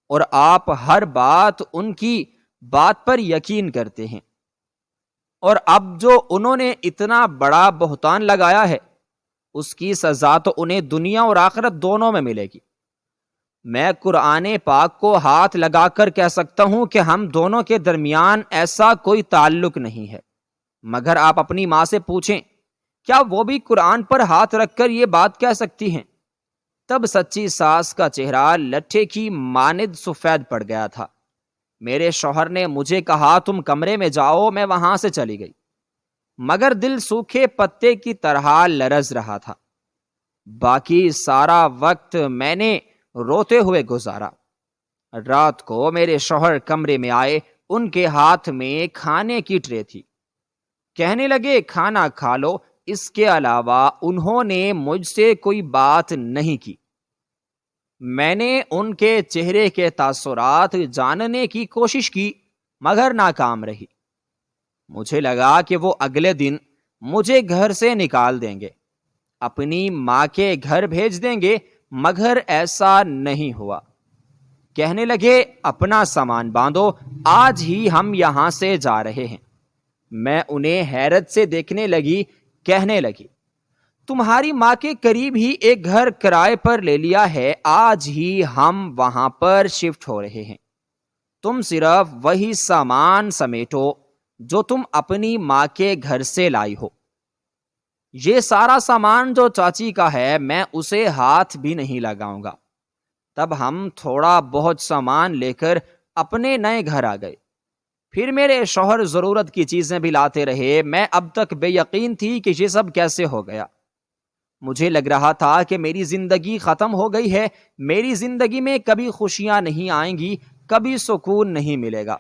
اور آپ ہر بات ان کی بات پر یقین کرتے ہیں، اور اب جو انہوں نے اتنا بڑا بہتان لگایا ہے اس کی سزا تو انہیں دنیا اور آخرت دونوں میں ملے گی۔ میں قرآن پاک کو ہاتھ لگا کر کہہ سکتا ہوں کہ ہم دونوں کے درمیان ایسا کوئی تعلق نہیں ہے، مگر آپ اپنی ماں سے پوچھیں کیا وہ بھی قرآن پر ہاتھ رکھ کر یہ بات کہہ سکتی ہیں؟ تب سچی ساس کا چہرہ لٹھے کی مانند سفید پڑ گیا تھا۔ میرے شوہر نے مجھے کہا تم کمرے میں جاؤ، میں وہاں سے چلی گئی، مگر دل سوکھے پتے کی طرح لرز رہا تھا۔ باقی سارا وقت میں نے روتے ہوئے گزارا۔ رات کو میرے شوہر کمرے میں آئے، ان کے ہاتھ میں کھانے کی ٹرے تھی، کہنے لگے کھانا کھا لو۔ اس کے علاوہ انہوں نے مجھ سے کوئی بات نہیں کی۔ میں نے ان کے چہرے کے تاثرات جاننے کی کوشش کی مگر ناکام رہی۔ مجھے لگا کہ وہ اگلے دن مجھے گھر سے نکال دیں گے، اپنی ماں کے گھر بھیج دیں گے، مگر ایسا نہیں ہوا۔ کہنے لگے اپنا سامان باندھو، آج ہی ہم یہاں سے جا رہے ہیں۔ میں انہیں حیرت سے دیکھنے لگی، کہنے لگی تمہاری ماں کے قریب ہی ایک گھر کرائے پر لے لیا ہے، آج ہی ہم وہاں پر شفٹ ہو رہے ہیں، تم صرف وہی سامان سمیٹو جو تم اپنی ماں کے گھر سے لائی ہو۔ یہ سارا سامان جو چاچی کا ہے میں اسے ہاتھ بھی نہیں لگاؤں گا۔ تب ہم تھوڑا بہت سامان لے کر اپنے نئے گھر آ گئے۔ پھر میرے شوہر ضرورت کی چیزیں بھی لاتے رہے۔ میں اب تک بے یقین تھی کہ یہ سب کیسے ہو گیا۔ مجھے لگ رہا تھا کہ میری زندگی ختم ہو گئی ہے، میری زندگی میں کبھی خوشیاں نہیں آئیں گی، کبھی سکون نہیں ملے گا،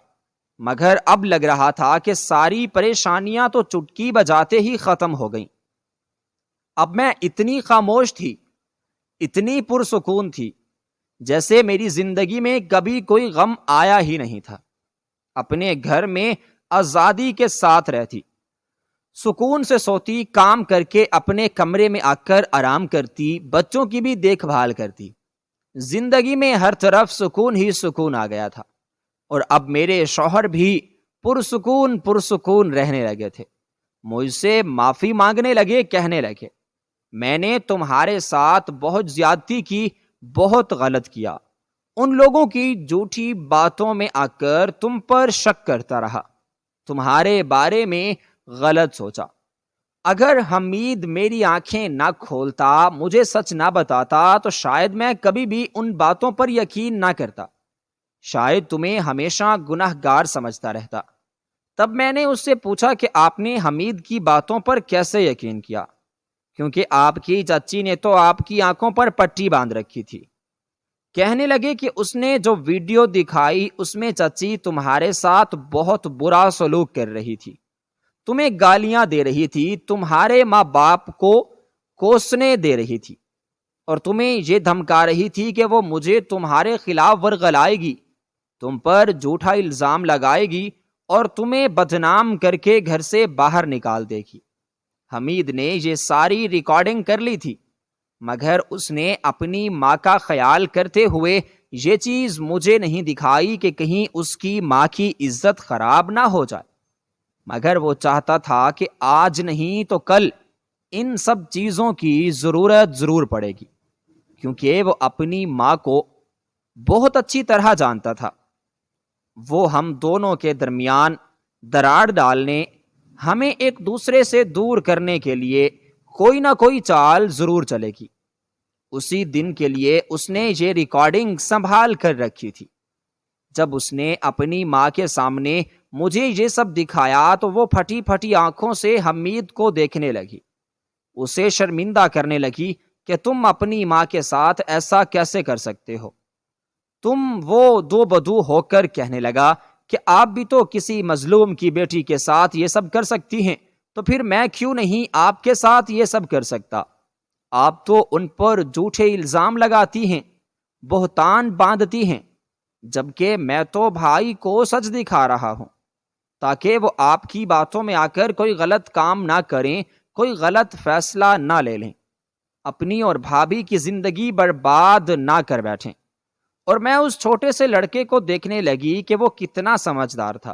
مگر اب لگ رہا تھا کہ ساری پریشانیاں تو چٹکی بجاتے ہی ختم ہو گئیں۔ اب میں اتنی خاموش تھی، اتنی پرسکون تھی، جیسے میری زندگی میں کبھی کوئی غم آیا ہی نہیں تھا۔ اپنے گھر میں آزادی کے ساتھ رہتی، سکون سے سوتی، کام کر کے اپنے کمرے میں آ کر آرام کرتی، بچوں کی بھی دیکھ بھال کرتی۔ زندگی میں ہر طرف سکون ہی سکون آ گیا تھا، اور اب میرے شوہر بھی پرسکون رہنے لگے تھے۔ مجھ سے معافی مانگنے لگے، کہنے لگے میں نے تمہارے ساتھ بہت زیادتی کی، بہت غلط کیا، ان لوگوں کی جھوٹی باتوں میں آ کر تم پر شک کرتا رہا، تمہارے بارے میں غلط سوچا۔ اگر حمید میری آنکھیں نہ کھولتا، مجھے سچ نہ بتاتا، تو شاید میں کبھی بھی ان باتوں پر یقین نہ کرتا، شاید تمہیں ہمیشہ گناہ گار سمجھتا رہتا۔ تب میں نے اس سے پوچھا کہ آپ نے حمید کی باتوں پر کیسے یقین کیا، کیونکہ آپ کی چچی نے تو آپ کی آنکھوں پر پٹی باندھ رکھی تھی۔ کہنے لگے کہ اس نے جو ویڈیو دکھائی اس میں چچی تمہارے ساتھ بہت برا سلوک کر رہی تھی، تمہیں گالیاں دے رہی تھی، تمہارے ماں باپ کو کوسنے دے رہی تھی، اور تمہیں یہ دھمکا رہی تھی کہ وہ مجھے تمہارے خلاف ورغلائے گی، تم پر جھوٹا الزام لگائے گی اور تمہیں بدنام کر کے گھر سے باہر نکال دے گی۔ حمید نے یہ ساری ریکارڈنگ کر لی تھی، مگر اس نے اپنی ماں کا خیال کرتے ہوئے یہ چیز مجھے نہیں دکھائی کہ کہیں اس کی ماں کی عزت خراب نہ ہو جائے، مگر وہ چاہتا تھا کہ آج نہیں تو کل ان سب چیزوں کی ضرورت ضرور پڑے گی، کیونکہ وہ اپنی ماں کو بہت اچھی طرح جانتا تھا۔ وہ ہم دونوں کے درمیان دراڑ ڈالنے، ہمیں ایک دوسرے سے دور کرنے کے لیے کوئی نہ کوئی چال ضرور چلے گی۔ اسی دن کے لیے اس نے یہ ریکارڈنگ سنبھال کر رکھی تھی۔ جب اس نے اپنی ماں کے سامنے مجھے یہ سب دکھایا تو وہ پھٹی پھٹی آنکھوں سے حمید کو دیکھنے لگی، اسے شرمندہ کرنے لگی کہ تم اپنی ماں کے ساتھ ایسا کیسے کر سکتے ہو تم۔ وہ دو بدو ہو کر کہنے لگا کہ آپ بھی تو کسی مظلوم کی بیٹی کے ساتھ یہ سب کر سکتی ہیں، تو پھر میں کیوں نہیں آپ کے ساتھ یہ سب کر سکتا؟ آپ تو ان پر جھوٹے الزام لگاتی ہیں، بہتان باندھتی ہیں، جبکہ میں تو بھائی کو سچ دکھا رہا ہوں تاکہ وہ آپ کی باتوں میں آ کر کوئی غلط کام نہ کریں، کوئی غلط فیصلہ نہ لے لیں، اپنی اور بھابھی کی زندگی برباد نہ کر بیٹھیں۔ اور میں اس چھوٹے سے لڑکے کو دیکھنے لگی کہ وہ کتنا سمجھدار تھا۔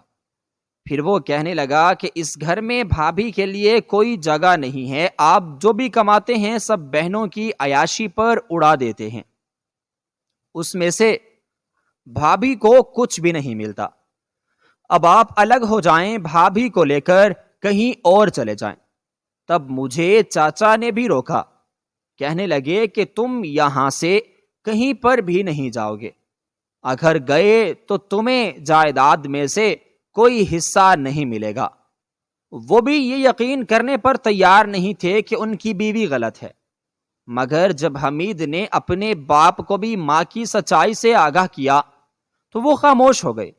پھر وہ کہنے لگا کہ اس گھر میں بھابھی کے لیے کوئی جگہ نہیں ہے، آپ جو بھی کماتے ہیں سب بہنوں کی عیاشی پر اڑا دیتے ہیں، اس میں سے بھابھی کو کچھ بھی نہیں ملتا۔ اب آپ الگ ہو جائیں، بھابھی کو لے کر کہیں اور چلے جائیں۔ تب مجھے چاچا نے بھی روکا، کہنے لگے کہ تم یہاں سے کہیں پر بھی نہیں جاؤ گے، اگر گئے تو تمہیں جائیداد میں سے کوئی حصہ نہیں ملے گا۔ وہ بھی یہ یقین کرنے پر تیار نہیں تھے کہ ان کی بیوی غلط ہے، مگر جب حمید نے اپنے باپ کو بھی ماں کی سچائی سے آگاہ کیا تو وہ خاموش ہو گئے۔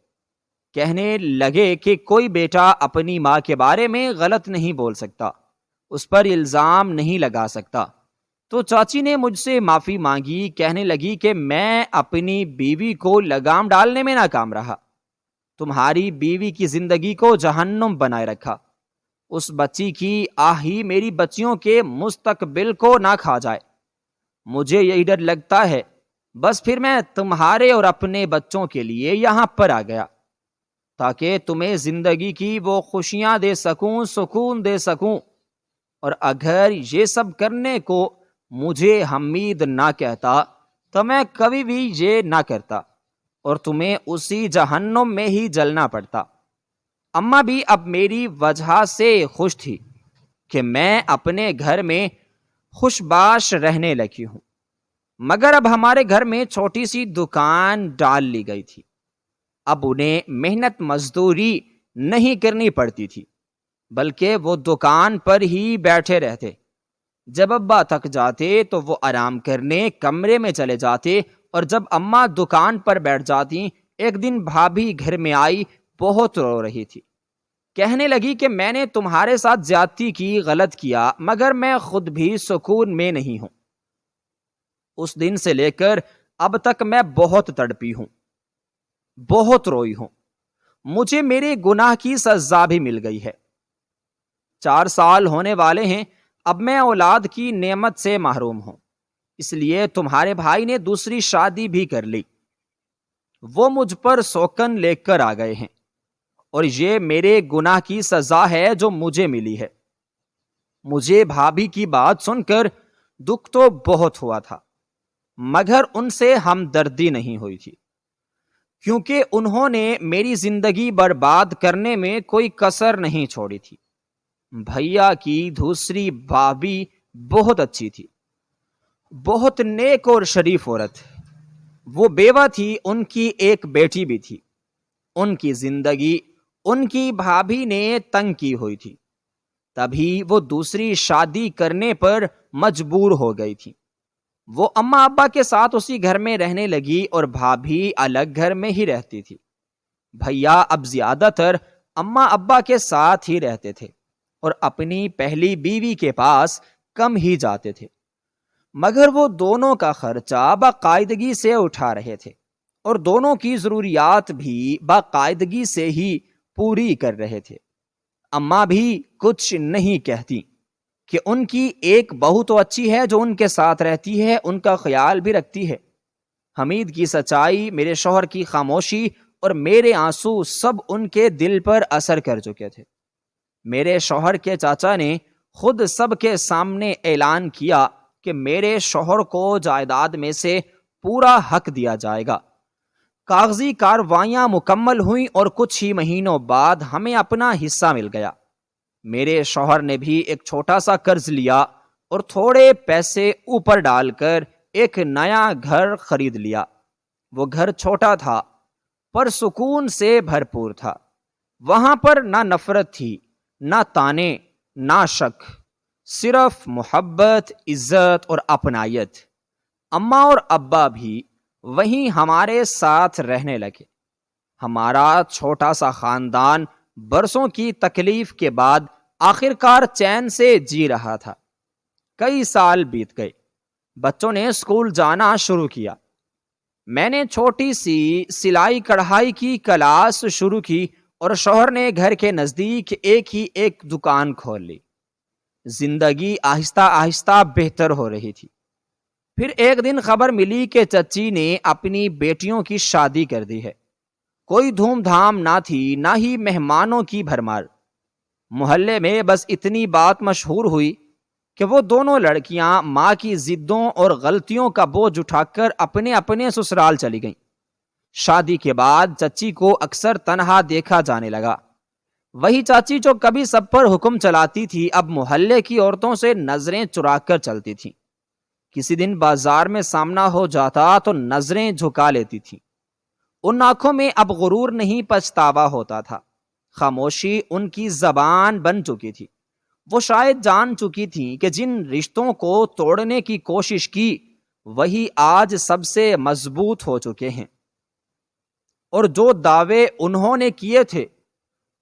کہنے لگے کہ کوئی بیٹا اپنی ماں کے بارے میں غلط نہیں بول سکتا، اس پر الزام نہیں لگا سکتا۔ تو چاچی نے مجھ سے معافی مانگی، کہنے لگی کہ میں اپنی بیوی کو لگام ڈالنے میں ناکام رہا، تمہاری بیوی کی زندگی کو جہنم بنائے رکھا، اس بچی کی آہی میری بچیوں کے مستقبل کو نہ کھا جائے، مجھے یہی ڈر لگتا ہے، بس پھر میں تمہارے اور اپنے بچوں کے لیے یہاں پر آ گیا تاکہ تمہیں زندگی کی وہ خوشیاں دے سکوں، سکون دے سکوں، اور اگر یہ سب کرنے کو مجھے حمید نہ کہتا تو میں کبھی بھی یہ نہ کرتا اور تمہیں اسی جہنم میں ہی جلنا پڑتا۔ اماں بھی اب میری وجہ سے خوش تھی کہ میں اپنے گھر میں خوش باش رہنے لگی ہوں، مگر اب ہمارے گھر میں چھوٹی سی دکان ڈال لی گئی تھی، اب انہیں محنت مزدوری نہیں کرنی پڑتی تھی، بلکہ وہ دکان پر ہی بیٹھے رہتے۔ جب ابا تھک جاتے تو وہ آرام کرنے کمرے میں چلے جاتے، اور جب اماں دکان پر بیٹھ جاتی، ایک دن بھابھی گھر میں آئی، بہت رو رہی تھی، کہنے لگی کہ میں نے تمہارے ساتھ زیادتی کی، غلط کیا، مگر میں خود بھی سکون میں نہیں ہوں۔ اس دن سے لے کر اب تک میں بہت تڑپی ہوں، بہت روئی ہوں، مجھے میرے گناہ کی سزا بھی مل گئی ہے۔ 4 سال ہونے والے ہیں، اب میں اولاد کی نعمت سے محروم ہوں، اس لیے تمہارے بھائی نے دوسری شادی بھی کر لی، وہ مجھ پر سوکن لے کر آ گئے ہیں، اور یہ میرے گناہ کی سزا ہے جو مجھے ملی ہے۔ مجھے بھابھی کی بات سن کر دکھ تو بہت ہوا تھا، مگر ان سے ہمدردی نہیں ہوئی تھی، کیونکہ انہوں نے میری زندگی برباد کرنے میں کوئی کسر نہیں چھوڑی تھی۔ بھیا کی دوسری بھابھی بہت اچھی تھی، بہت نیک اور شریف عورت، وہ بیوہ تھی، ان کی ایک بیٹی بھی تھی، ان کی زندگی ان کی بھابھی نے تنگ کی ہوئی تھی، تبھی وہ دوسری شادی کرنے پر مجبور ہو گئی تھی۔ وہ اماں ابا کے ساتھ اسی گھر میں رہنے لگی اور بھابھی الگ گھر میں ہی رہتی تھی۔ بھیا اب زیادہ تر اماں ابا کے ساتھ ہی رہتے تھے اور اپنی پہلی بیوی کے پاس کم ہی جاتے تھے، مگر وہ دونوں کا خرچہ باقاعدگی سے اٹھا رہے تھے اور دونوں کی ضروریات بھی باقاعدگی سے ہی پوری کر رہے تھے۔ اماں بھی کچھ نہیں کہتی کہ ان کی ایک بہو تو اچھی ہے جو ان کے ساتھ رہتی ہے، ان کا خیال بھی رکھتی ہے۔ حمید کی سچائی، میرے شوہر کی خاموشی اور میرے آنسو سب ان کے دل پر اثر کر چکے تھے۔ میرے شوہر کے چاچا نے خود سب کے سامنے اعلان کیا کہ میرے شوہر کو جائیداد میں سے پورا حق دیا جائے گا۔ کاغذی کاروائیاں مکمل ہوئیں اور کچھ ہی مہینوں بعد ہمیں اپنا حصہ مل گیا۔ میرے شوہر نے بھی ایک چھوٹا سا قرض لیا اور تھوڑے پیسے اوپر ڈال کر ایک نیا گھر خرید لیا۔ وہ گھر چھوٹا تھا پر سکون سے بھرپور تھا، وہاں پر نہ نفرت تھی، نہ تانے، نہ شک، صرف محبت، عزت اور اپنائیت۔ اماں اور ابا بھی وہیں ہمارے ساتھ رہنے لگے۔ ہمارا چھوٹا سا خاندان برسوں کی تکلیف کے بعد آخرکار چین سے جی رہا تھا۔ کئی سال بیت گئے، بچوں نے اسکول جانا شروع کیا، میں نے چھوٹی سی سلائی کڑھائی کی کلاس شروع کی اور شوہر نے گھر کے نزدیک ایک دکان کھول لی۔ زندگی آہستہ آہستہ بہتر ہو رہی تھی۔ پھر ایک دن خبر ملی کہ چچی نے اپنی بیٹیوں کی شادی کر دی ہے۔ کوئی دھوم دھام نہ تھی، نہ ہی مہمانوں کی بھرمار۔ محلے میں بس اتنی بات مشہور ہوئی کہ وہ دونوں لڑکیاں ماں کی ضدوں اور غلطیوں کا بوجھ اٹھا کر اپنے اپنے سسرال چلی گئیں۔ شادی کے بعد چچی کو اکثر تنہا دیکھا جانے لگا۔ وہی چاچی جو کبھی سب پر حکم چلاتی تھی، اب محلے کی عورتوں سے نظریں چرا کر چلتی تھی۔ کسی دن بازار میں سامنا ہو جاتا تو نظریں جھکا لیتی تھی۔ ان آنکھوں میں اب غرور نہیں، پچھتاوا ہوتا تھا۔ خاموشی ان کی زبان بن چکی تھی۔ وہ شاید جان چکی تھی کہ جن رشتوں کو توڑنے کی کوشش کی وہی آج سب سے مضبوط ہو چکے ہیں، اور جو دعوے انہوں نے کیے تھے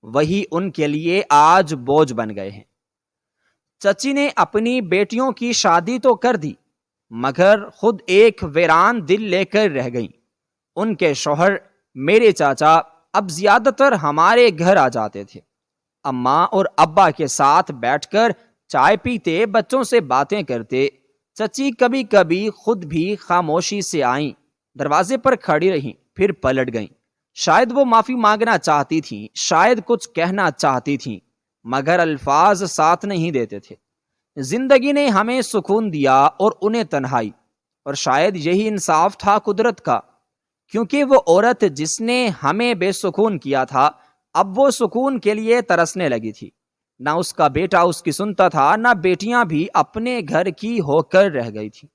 وہی ان کے لیے آج بوجھ بن گئے ہیں۔ چچی نے اپنی بیٹیوں کی شادی تو کر دی، مگر خود ایک ویران دل لے کر رہ گئیں۔ ان کے شوہر میرے چاچا اب زیادہ تر ہمارے گھر آ جاتے تھے۔ اماں اور ابا کے ساتھ بیٹھ کر چائے پیتے، بچوں سے باتیں کرتے۔ چچی کبھی کبھی خود بھی خاموشی سے آئیں، دروازے پر کھڑی رہیں، پھر پلٹ گئیں۔ شاید وہ معافی مانگنا چاہتی تھیں، شاید کچھ کہنا چاہتی تھیں، مگر الفاظ ساتھ نہیں دیتے تھے۔ زندگی نے ہمیں سکون دیا اور انہیں تنہائی، اور شاید یہی انصاف تھا قدرت کا، کیونکہ وہ عورت جس نے ہمیں بے سکون کیا تھا اب وہ سکون کے لیے ترسنے لگی تھی۔ نہ اس کا بیٹا اس کی سنتا تھا، نہ بیٹیاں بھی اپنے گھر کی ہو کر رہ گئی تھی۔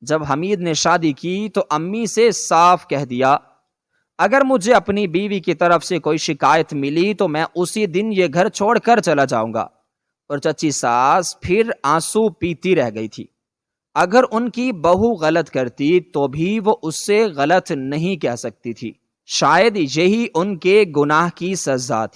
جب حمید نے شادی کی تو امی سے صاف کہہ دیا، اگر مجھے اپنی بیوی کی طرف سے کوئی شکایت ملی تو میں اسی دن یہ گھر چھوڑ کر چلا جاؤں گا۔ اور چچی ساس پھر آنسو پیتی رہ گئی تھی۔ اگر ان کی بہو غلط کرتی تو بھی وہ اس سے غلط نہیں کہہ سکتی تھی۔ شاید یہی ان کے گناہ کی سزا تھی۔